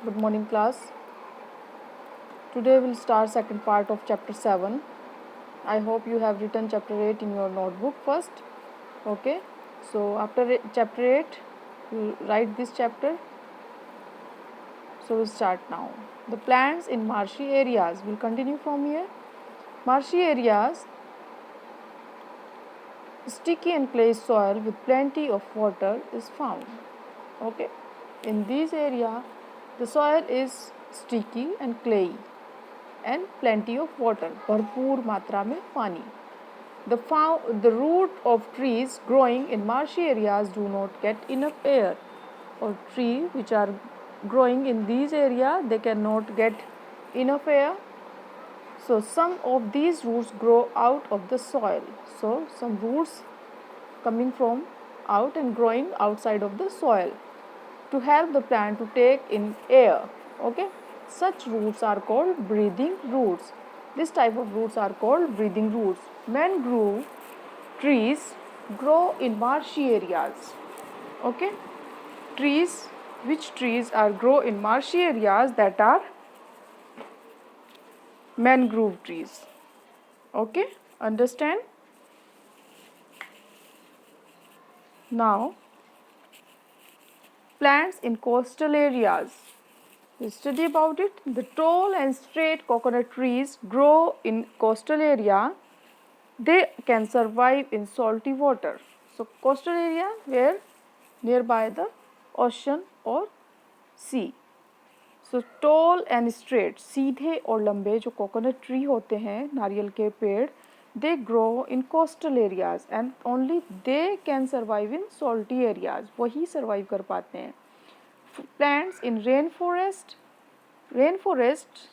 Good morning, class. Today we'll start second part of chapter 7. I hope you have written chapter 8 in your notebook first. Okay. So after chapter 8, you write this chapter. So we'll start now. The plants in marshy areas. We'll continue from here. Marshy areas, sticky and clay soil with plenty of water is found. Okay. In this area, the soil is sticky and clayey and plenty of water, भरपूर मात्रा में पानी. The root of trees growing in marshy areas do not get enough air. Or trees which are growing in these areas, they cannot get enough air. So some of these roots grow out of the soil. So some roots coming from out and growing outside of the soil to help the plant to take in air. Okay, such roots are called breathing roots. This type of roots are called breathing roots. Mangrove trees grow in marshy areas. Okay, trees, which trees are grow in marshy areas? That are mangrove trees. Okay, understand? Now, plants in coastal areas. We study about it. The tall and straight coconut trees grow in coastal area. They can survive in salty water. So coastal area where nearby the ocean or sea. So tall and straight, सीधे और लंबे जो coconut tree होते हैं, नारियल के पेड़, they grow in coastal areas and only they can survive in salty areas. वही survive कर पाते हैं. Plants in rainforest. Rainforests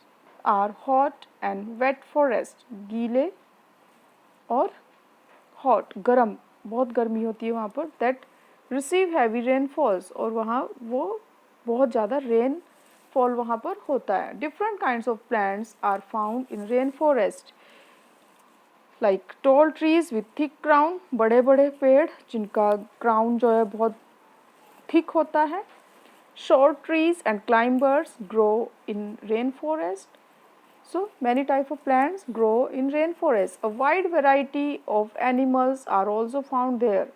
are hot and wet forest. गीले और हॉट गर्म, बहुत गर्मी होती है वहाँ पर. दैट रिसीव हैवी रेनफॉल्स, और वहाँ वो बहुत ज़्यादा रेन फॉल वहाँ पर होता है. Different kinds of plants are found in rain forest, like tall trees with thick crown, बड़े बड़े पेड़ जिनका क्राउन जो है बहुत थिक होता है. Short trees and climbers grow in rain forest. So many type of plants grow in rainforest. A wide variety of animals are also found there.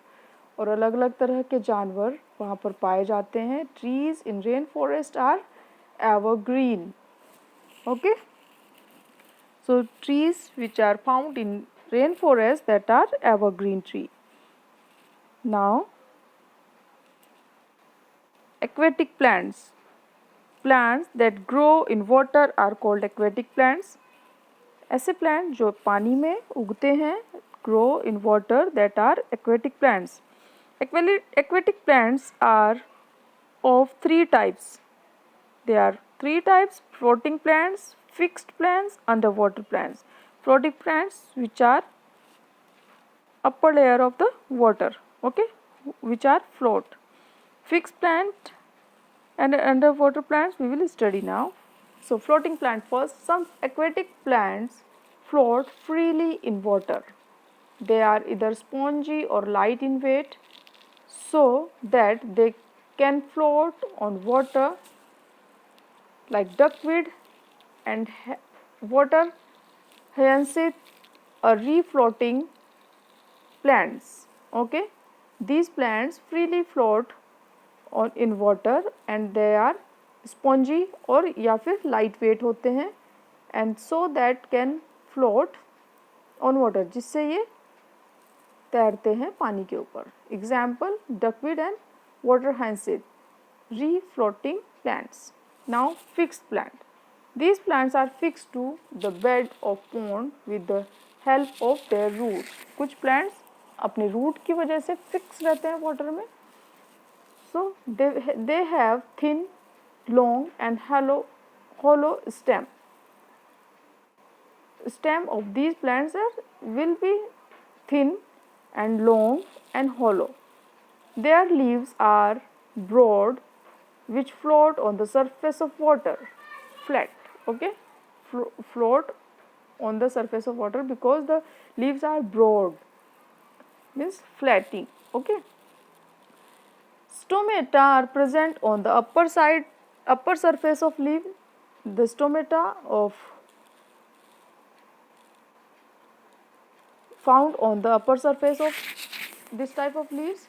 और अलग अलग तरह के जानवर वहाँ पर पाए जाते हैं. Trees in rainforest are evergreen. Okay. So trees which are found in rainforest, that are evergreen tree. Now, aquatic plants. Plants that grow in water are called aquatic plants. ऐसे प्लांट जो पानी में उगते हैं, grow in water, that are aquatic plants. Aquatic plants are of three types. There are three types: floating plants, fixed plants, underwater plants. Floating plants which are upper layer of the water, okay, which are float. Fixed plant and underwater plants we will study now. So floating plant first. Some aquatic plants float freely in water. They are either spongy or light in weight, so that they can float on water, like duckweed and water hyacinth are refloating plants. Okay, these plants freely float और in water and they are spongy और या फिर light weight होते हैं, and so that can float on water, जिससे ये तैरते हैं पानी के ऊपर. Example duckweed and water hyacinth, are floating plants. Now fixed plant. These plants are fixed to the bed of pond with the help of their roots. कुछ plants अपने root की वजह से फिक्स रहते हैं वाटर में. So they have thin, long and hollow stem. Stem of these plants will be thin and long and hollow. Their leaves are broad, which float on the surface of water. Flat, okay, float on the surface of water because the leaves are broad, means flatting. Okay. Stomata are present on the upper side upper surface of leaf, the stomata of found on the upper surface of this type of leaves.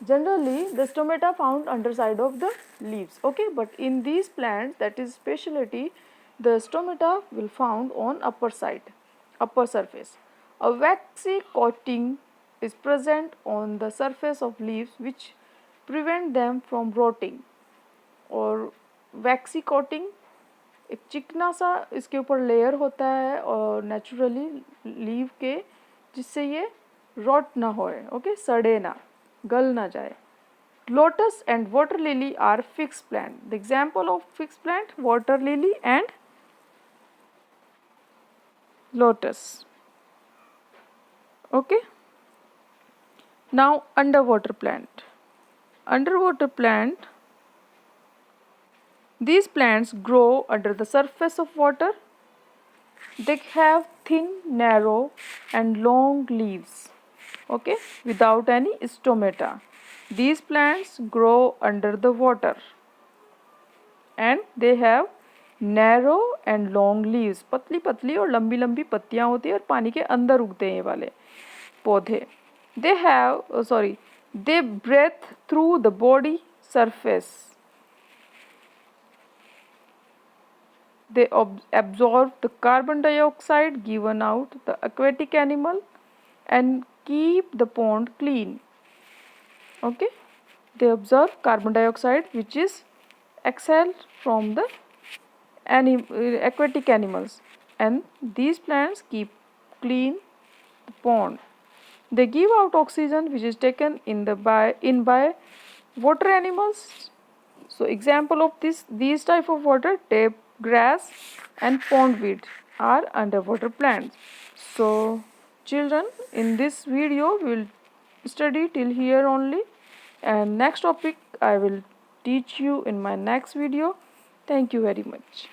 Generally, the stomata found underside of the leaves. Okay, but in these plants, that is specialty, the stomata will found on upper side, upper surface. A waxy coating is present on the surface of leaves which prevent them from rotting. और वैक्सी coating एक चिकना सा इसके ऊपर layer होता है और naturally leave के, जिससे ये रॉट ना होए, ओके, सड़े ना, गल ना जाए. Lotus and water lily are fix plant. The example of fix plant water lily and lotus. Okay, now under water plant. Under water plant, these plants grow under the surface of water. They have thin, narrow and long leaves, okay, without any stomata. These plants grow under the water and they have narrow and long leaves. पतली पतली और लंबी लंबी पत्तियां होती है और पानी के अंदर उगते हैं ये वाले पौधे. They have they breathe through the body surface. They absorb the carbon dioxide given out the aquatic animal and keep the pond clean. Okay, they absorb carbon dioxide which is exhaled from the aquatic animals, and these plants keep clean the pond. They give out oxygen which is taken in by water animals. So example of these type of water, tape grass and pondweed are underwater plants. So children, in this video we will study till here only, and next topic I will teach you in my next video. Thank you very much.